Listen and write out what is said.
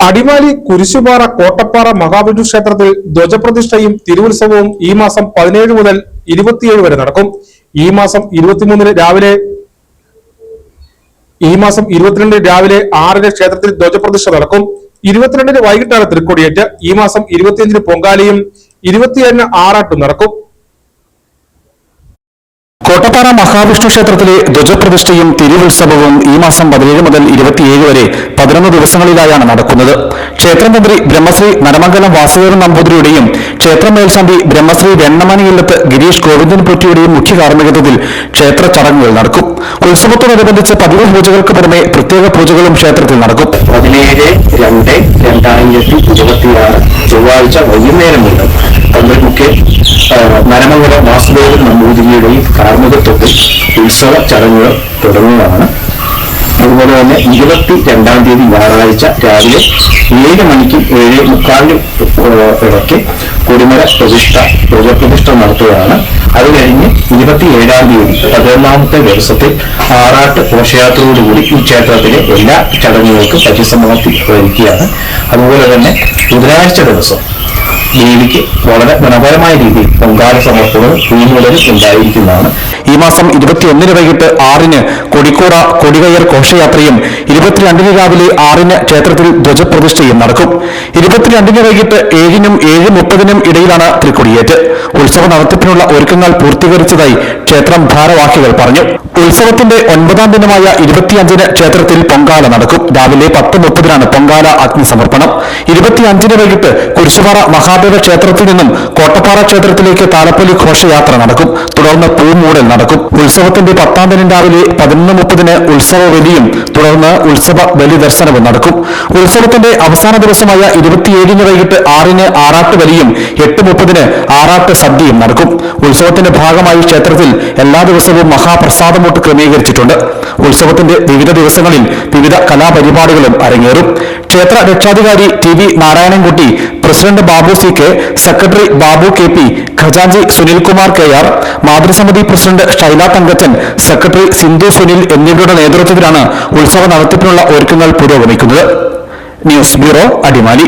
അടിമാലി കുരിശുപാറ കോട്ടപ്പാറ മഹാവിഷ്ണു ക്ഷേത്രത്തിൽ ധ്വജപ്രതിഷ്ഠയും തിരുവുത്സവവും ഈ മാസം 17 മുതൽ 27 വരെ നടക്കും. ഈ മാസം 22 രാവിലെ 6 ക്ഷേത്രത്തിൽ ധ്വജപ്രതിഷ്ഠ നടക്കും. 22 വൈകിട്ടാണ് തൃക്കൊടിയേറ്റ്. ഈ മാസം 25 പൊങ്കാലയും 27 ആറാട്ടും നടക്കും. കോട്ടപ്പാറ മഹാവിഷ്ണു ക്ഷേത്രത്തിലെ ധ്വജപ്രതിഷ്ഠയും തിരുവുത്സവവും ഈ മാസം 17 മുതൽ 27 വരെ 11 ദിവസങ്ങളിലായാണ് നടക്കുന്നത്. ക്ഷേത്രതന്ത്രി ബ്രഹ്മശ്രീ നരമംഗലം വാസുദേവൻ നമ്പൂതിരിയുടെയും ക്ഷേത്രം മേൽശാന്തി ബ്രഹ്മശ്രീ വെണ്ണമണിയില്ലത്ത് ഗിരീഷ് ഗോവിന്ദൻ പൊറ്റിയുടെയും മുഖ്യ കാർമ്മികത്വത്തിൽ ക്ഷേത്ര ചടങ്ങുകൾ നടക്കും. ഉത്സവത്തോടനുബന്ധിച്ച് പതിവ് പൂജകൾക്ക് പുറമെ പ്രത്യേക പൂജകളും ക്ഷേത്രത്തിൽ നടക്കും. 17-2-2026 ചൊവ്വാഴ്ച വൈകുന്നേരം മുതൽ തന്ത്രിമുഖ്യ നരമംഗലം വാസുദേവൻ നമ്പൂതിരിയുടെയും കാർമ്മികത്വത്തിൽ ഉത്സവ ചടങ്ങുകൾ തുടങ്ങുന്നതാണ്. അതുപോലെ തന്നെ 22-ാം തീയതി ഞായറാഴ്ച രാവിലെ 7 മണിക്കും 7:45 ഇടയ്ക്ക് കൊടിമര ധ്വജപ്രതിഷ്ഠ നടത്തുകയാണ്. അത് കഴിഞ്ഞ് 27-ാം തീയതി 11ാമത്തെ ദിവസത്തിൽ ആറാട്ട് ഘോഷയാത്രയോടുകൂടി ഈ ക്ഷേത്രത്തിലെ എല്ലാ ചടങ്ങുകൾക്കും പരിസമാപ്തി വഹിക്കുകയാണ്. അതുപോലെ തന്നെ ബുധനാഴ്ച ദിവസം ദേവിക്ക് വളരെ മനോഹരമായ രീതിയിൽ പൊങ്കാല സമർപ്പണവും പൂമുടലും ഉണ്ടായിരിക്കുന്നതാണ്. ഈ മാസം 21 വൈകിട്ട് 6 കൊടിക്കൂറ കൊടികയർ ഘോഷയാത്രയും 22 രാവിലെ 6 ക്ഷേത്രത്തിൽ ധ്വജപ്രതിഷ്ഠയും നടക്കും. 22 വൈകിട്ട് 7-നും 7:30-നും ഇടയിലാണ് തൃക്കൊടിയേറ്റ്. ഉത്സവ നടത്തിപ്പിനുള്ള ഒരുക്കങ്ങൾ പൂർത്തീകരിച്ചതായി ക്ഷേത്രം ഭാരവാഹികൾ പറഞ്ഞു. ഉത്സവത്തിന്റെ 9ാം ദിനമായ 25-ന് ക്ഷേത്രത്തിൽ പൊങ്കാല നടക്കും. രാവിലെ 10:30-നാണ് പൊങ്കാല അഗ്നിസമർപ്പണം. 25-ന് വൈകിട്ട് കുരിശുപാറ മഹാദേവ ക്ഷേത്രത്തിൽ നിന്നും കോട്ടപ്പാറ ക്ഷേത്രത്തിലേക്ക് താലപ്പൊലി ഘോഷയാത്ര നടക്കും. തുടർന്ന് പൂമൂടൽ നടക്കും. ഉത്സവത്തിന്റെ 10ാം ദിനം രാവിലെ 11:30-ന് ഉത്സവ ബലിയും തുടർന്ന് ഉത്സവ ബലി ദർശനവും നടക്കും. ഉത്സവത്തിന്റെ അവസാന ദിവസമായ 27-ന് വൈകിട്ട് 6-ന് ആറാട്ട് ബലിയും 8:30-ന് ആറാട്ട് സദ്യയും നടക്കും. ഉത്സവത്തിന്റെ ഭാഗമായി ക്ഷേത്രത്തിൽ എല്ലാ ദിവസവും മഹാപ്രസാദമൂട്ട് ക്രമീകരിച്ചിട്ടുണ്ട്. ഉത്സവത്തിന്റെ വിവിധ ദിവസങ്ങളിൽ വിവിധ കലാപരിപാടികളും അരങ്ങേറും. ക്ഷേത്ര രക്ഷാധികാരി TV Narayanankutty, president Babu CK, secretary Babu KP, ഖജാൻജി സുനിൽകുമാർ KR, മാതൃസമിതി പ്രസിഡന്റ് ഷൈല തങ്കച്ചൻ, സെക്രട്ടറി സിന്ധു സുനിൽ എന്നിവരുടെ നേതൃത്വത്തിലാണ് ഉത്സവ നടത്തിപ്പിനുള്ള ഒരുക്കങ്ങൾ പുരോഗമിക്കുന്നത്. News bureau, Adimali.